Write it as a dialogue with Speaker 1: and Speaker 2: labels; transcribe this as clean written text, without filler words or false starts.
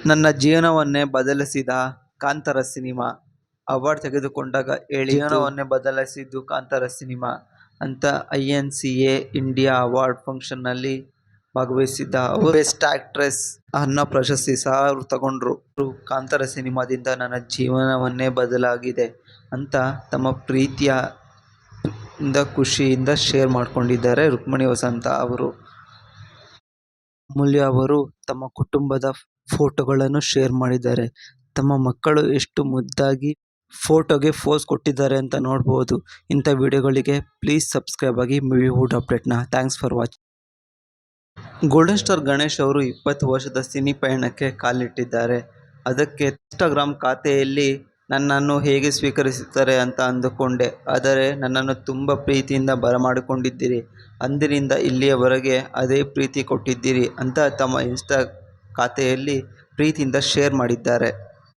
Speaker 1: ನನ್ನ ಜೀವನವನ್ನೇ ಬದಲಿಸಿದ Kantara cinema award ತೆಗೆದುಕೊಂಡಾಗ ಜೀವನವನ್ನೇ ಬದಲಿಸಿದ್ದು ಕಾಂತಾರ ಸಿನಿಮಾ ಅಂತ INCA ಇಂಡಿಯಾ ಅವಾರ್ಡ್ ಫಂಕ್ಷನ್ನಲ್ಲಿ ಭಾಗವಹಿಸಿದ್ದ ಅವರು ಬೆಸ್ಟ್ ಆಕ್ಟ್ರೆಸ್ ಅನ್ನೋ ಪ್ರಶಸ್ತಿ ಸಹ ಅವರು ತಗೊಂಡ್ರು. ಕಾಂತಾರ ಸಿನಿಮಾದಿಂದ ನನ್ನ ಜೀವನವನ್ನೇ ಬದಲಾಗಿದೆ ಅಂತ ತಮ್ಮ ಪ್ರೀತಿಯಿಂದ ಖುಷಿಯಿಂದ ಶೇರ್ ಮಾಡ್ಕೊಂಡಿದ್ದಾರೆ ರುಕ್ಮಿಣಿ ವಸಂತ ಅವರು. ಅಮೂಲ್ಯ ಅವರು ತಮ್ಮ ಕುಟುಂಬದ ಫೋಟೋಗಳನ್ನು ಶೇರ್ ಮಾಡಿದ್ದಾರೆ. ತಮ್ಮ ಮಕ್ಕಳು ಎಷ್ಟು ಮುದ್ದಾಗಿ ಫೋಟೋಗೆ ಪೋಸ್ ಕೊಟ್ಟಿದ್ದಾರೆ ಅಂತ ನೋಡ್ಬೋದು. ಇಂಥ ವಿಡಿಯೋಗಳಿಗೆ ಪ್ಲೀಸ್ ಸಬ್ಸ್ಕ್ರೈಬ್ ಆಗಿ ಮೂವಿವುಡ್ ಅಪ್ಡೇಟ್ನ. Thanks for watching. Golden star Ganesh ಅವರು 20 ವರ್ಷದ ಸಿನಿ ಪಯಣಕ್ಕೆ ಕಾಲಿಟ್ಟಿದ್ದಾರೆ. ಅದಕ್ಕೆ ಇನ್ಸ್ಟಾಗ್ರಾಮ್ ಖಾತೆಯಲ್ಲಿ ನನ್ನನ್ನು ಹೇಗೆ ಸ್ವೀಕರಿಸುತ್ತಾರೆ ಅಂತ ಅಂದುಕೊಂಡೆ, ಆದರೆ ನನ್ನನ್ನು ತುಂಬ ಪ್ರೀತಿಯಿಂದ ಬರಮಾಡಿಕೊಂಡಿದ್ದೀರಿ. ಅಂದಿನಿಂದ ಇಲ್ಲಿಯವರೆಗೆ ಅದೇ ಪ್ರೀತಿ ಕೊಟ್ಟಿದ್ದೀರಿ ಅಂತ ತಮ್ಮ ಇನ್ಸ್ಟಾ ಖಾತೆಯಲ್ಲಿ ಪ್ರೀತಿಯಿಂದ ಶೇರ್ ಮಾಡಿದ್ದಾರೆ.